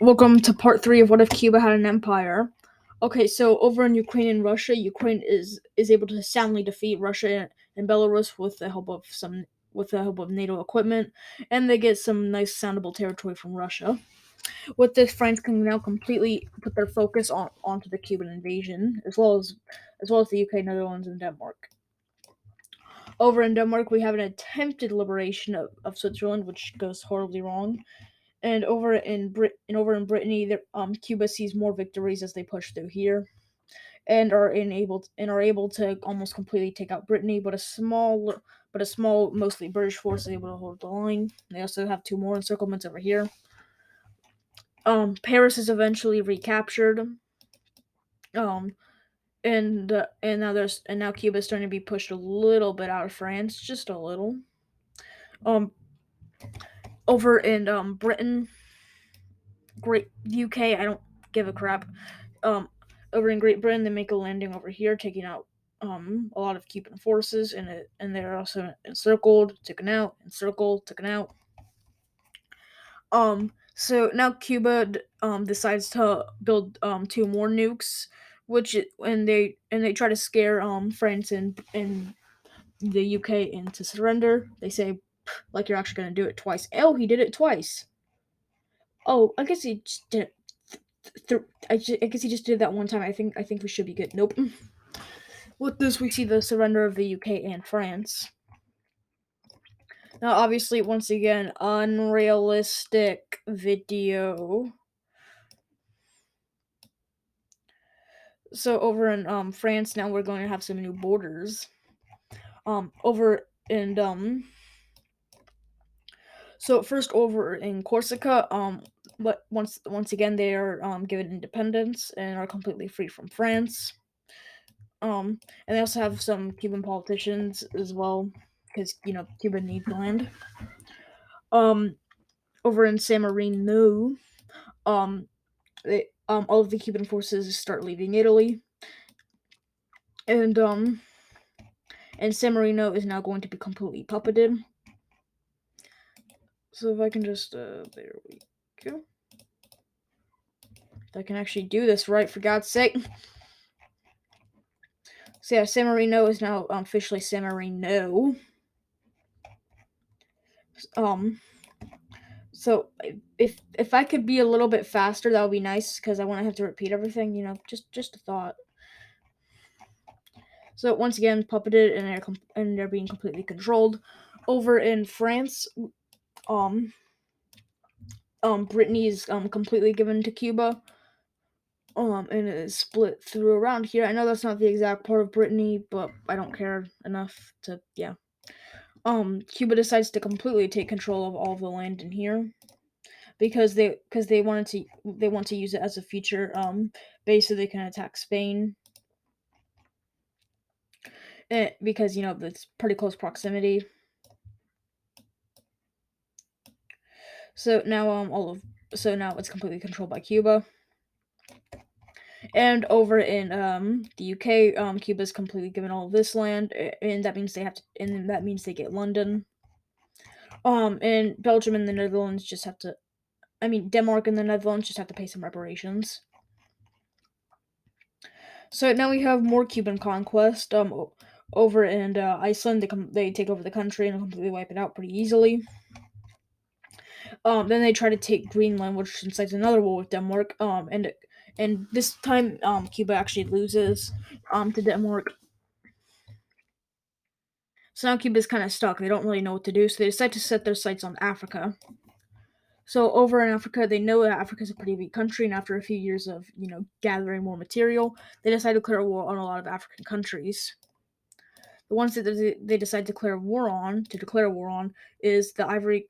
Welcome to part 3 of What If Cuba Had an Empire. Okay, so over in Ukraine and Russia, Ukraine is able to soundly defeat Russia and Belarus with the help of NATO equipment, and they get some nice soundable territory from Russia. With this, France can now completely put their focus onto the Cuban invasion, as well as the UK, Netherlands, and Denmark. Over in Denmark, we have an attempted liberation of Switzerland, which goes horribly wrong. And over in Brittany, Cuba sees more victories as they push through here, and are able to almost completely take out Brittany. But a small, mostly British force is able to hold the line. They also have two more encirclements over here. Paris is eventually recaptured. And now Cuba is starting to be pushed a little bit out of France, just a little. Over in Britain, Great UK, I don't give a crap. Over in Great Britain, they make a landing over here, taking out a lot of Cuban forces, and they're also encircled, taken out, encircled, taken out. So now Cuba decides to build two more nukes, and they try to scare France and the UK into surrender. They say, like, you're actually gonna do it twice. Oh, he did it twice. Oh, I guess he just did it. I guess he just did that one time. I think we should be good. Nope. With this, we see the surrender of the UK and France. Now, obviously, once again, unrealistic video. So over in France now, we're going to have some new borders. Over in So first over in Corsica, but once again they are given independence and are completely free from France. And they also have some Cuban politicians as well, because Cuba needs land. Um, Over in San Marino, um, all of the Cuban forces start leaving Italy, and San Marino is now going to be completely puppeted. So if I can just there we go. If I can actually do this right, for God's sake. So yeah, San Marino is now officially San Marino. So if I could be a little bit faster, that would be nice, because I wouldn't have to repeat everything. Just a thought. So once again, puppeted, and they're being completely controlled. Over in France, Brittany is completely given to Cuba. And it is split through around here. I know that's not the exact part of Brittany, but I don't care enough to, yeah. Cuba decides to completely take control of all the land in here, because they want to use it as a future base, so they can attack Spain. Because it's pretty close proximity. So now now it's completely controlled by Cuba. And over in the UK, Cuba's completely given all of this land, and that means they get London. And Belgium and the Netherlands just have to. I mean, Denmark and the Netherlands just have to pay some reparations. So now we have more Cuban conquest. Over in Iceland, they take over the country and completely wipe it out pretty easily. Then they try to take Greenland, which incites another war with Denmark. And this time, Cuba actually loses to Denmark. So now Cuba's kind of stuck. They don't really know what to do, so they decide to set their sights on Africa. So over in Africa, they know that Africa is a pretty big country, and after a few years of gathering more material, they decide to declare war on a lot of African countries. The ones that they decide to declare war on is the Ivory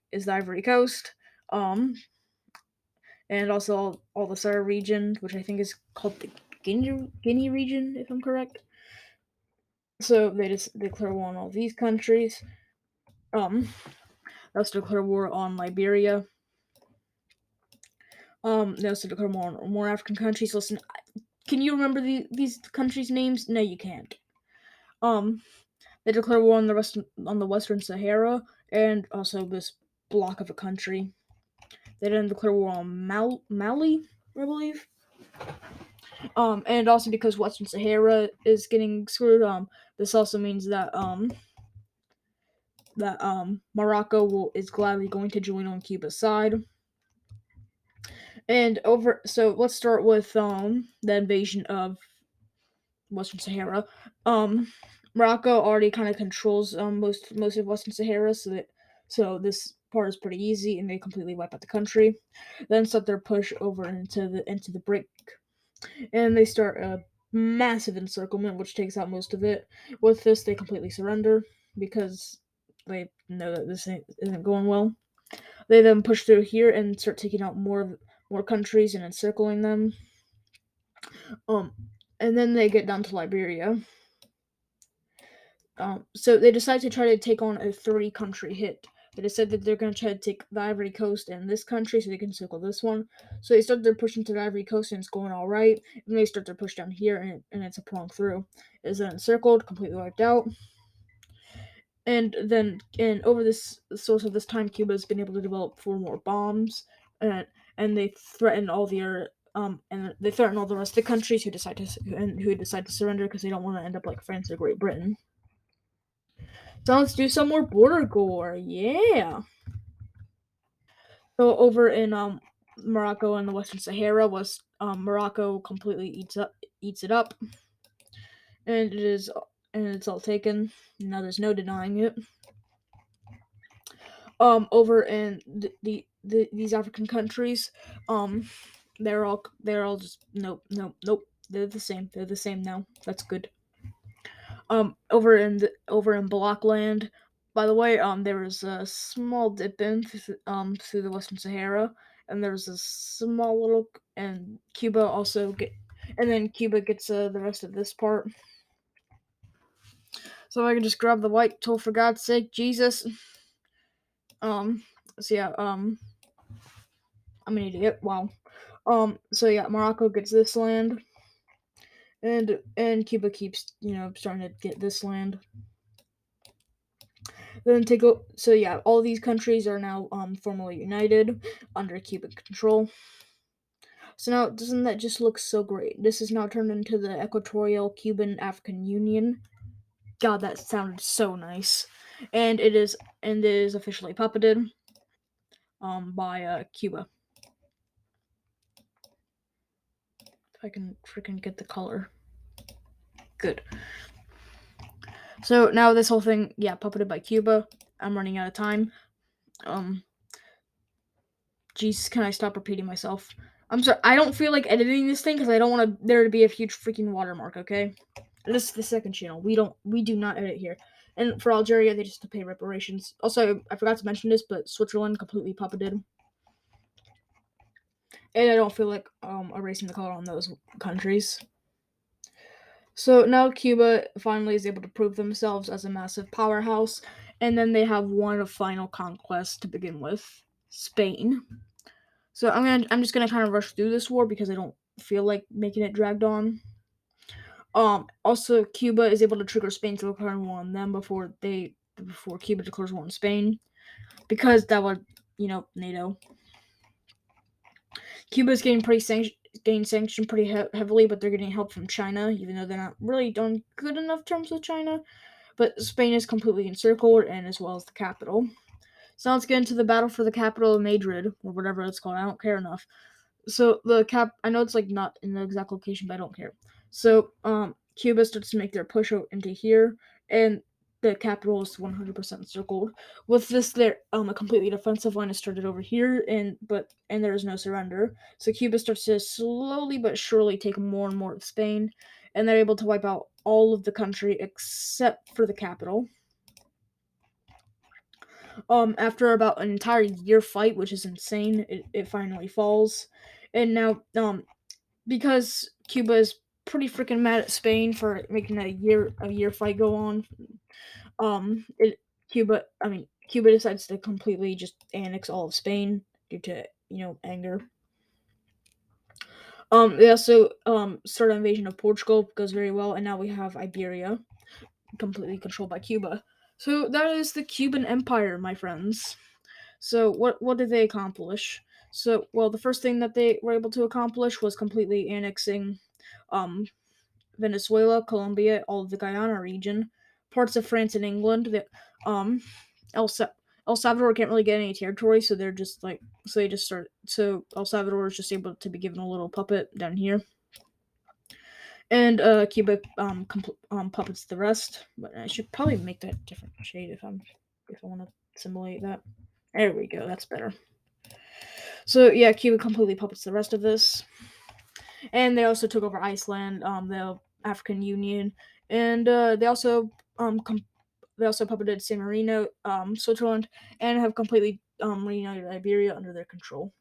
Coast, and also all the Sahara region, which I think is called the Guinea region, if I'm correct. So they just declare war on all these countries. They also declare war on Liberia. They also declare war on more African countries. Listen, can you remember these countries' names? No, you can't. They declare war on the Western Sahara, and also this block of a country. They didn't declare war on Mali, I believe. And also because Western Sahara is getting screwed. This also means that Morocco is gladly going to join on Cuba's side. And over, so let's start with the invasion of Western Sahara. Morocco already kind of controls most of Western Sahara, so this part is pretty easy, and they completely wipe out the country. Then start their push over into the break, and they start a massive encirclement, which takes out most of it. With this, they completely surrender because they know that isn't going well. They then push through here and start taking out more countries and encircling them. Um, and then they get down to Liberia. So they decide to try to take on a three-country hit. They decide that they're going to try to take the Ivory Coast and this country so they can circle this one. So they start their push into the Ivory Coast and it's going all right. And they start their push down here and it's a prong through. It's then encircled, completely wiped out. And over this source of this time, Cuba has been able to develop 4 more bombs, and they threaten all the rest of the countries who decide to surrender because they don't want to end up like France or Great Britain. So let's do some more border gore. Yeah. So over in Morocco and the Western Sahara, Morocco completely eats it up, and it's all taken. Now there's no denying it. Over in these African countries, they're all just nope. They're the same. They're the same now. That's good. Over in Blockland. By the way, there was a small dip in through the Western Sahara, and there was a small little, and Cuba also and then Cuba gets the rest of this part. So I can just grab the white tool for God's sake, Jesus. So yeah, I'm an idiot. Wow. So yeah, Morocco gets this land, and Cuba keeps starting to get this land. Then so yeah, all these countries are now formally united under Cuban control. So now, doesn't that just look so great? This is now turned into the Equatorial Cuban African Union. God, that sounded so nice, and it is officially puppeted by Cuba. If I can freaking get the color. Good. So now this whole thing, yeah, puppeted by Cuba. I'm running out of time. Jesus, can I stop repeating myself? I'm sorry. I don't feel like editing this thing because I don't want there to be a huge freaking watermark. Okay, this is the second channel. We do not edit here. And for Algeria, they just have to pay reparations. Also, I forgot to mention this, but Switzerland completely puppeted, and I don't feel like erasing the color on those countries. So now Cuba finally is able to prove themselves as a massive powerhouse, and then they have one final conquest to begin with, Spain. So I'm just gonna kind of rush through this war because I don't feel like making it dragged on. Also, Cuba is able to trigger Spain to declare war on them before Cuba declares war on Spain, because that would NATO. Cuba is getting sanctioned pretty heavily, but they're getting help from China, even though they're not really on good enough terms with China. But Spain is completely encircled, and as well as the capital. So now let's get into the battle for the capital of Madrid, or whatever it's called. I don't care enough. So I know it's like not in the exact location, but I don't care. So Cuba starts to make their push out into here, and the capital is 100% circled. With this, there a completely defensive line is started over here, and there is no surrender. So Cuba starts to slowly but surely take more and more of Spain, and they're able to wipe out all of the country except for the capital. After about an entire year fight, which is insane, it finally falls. And now because Cuba is pretty freaking mad at Spain for making a year fight go on. Cuba decides to completely just annex all of Spain due to anger. They also start an invasion of Portugal, goes very well, and now we have Iberia, completely controlled by Cuba. So that is the Cuban Empire, my friends. So what did they accomplish? So, well, the first thing that they were able to accomplish was completely annexing um, Venezuela, Colombia, all of the Guyana region, parts of France and England. That um, El, Sa- El Salvador can't really get any territory, so they're just like so they just start. So El Salvador is just able to be given a little puppet down here, and Cuba puppets the rest. But I should probably make that different shade if I want to simulate that. There we go. That's better. So yeah, Cuba completely puppets the rest of this, and they also took over Iceland, the African Union, and they also puppeted San Marino, Switzerland, and have completely reunited Iberia under their control.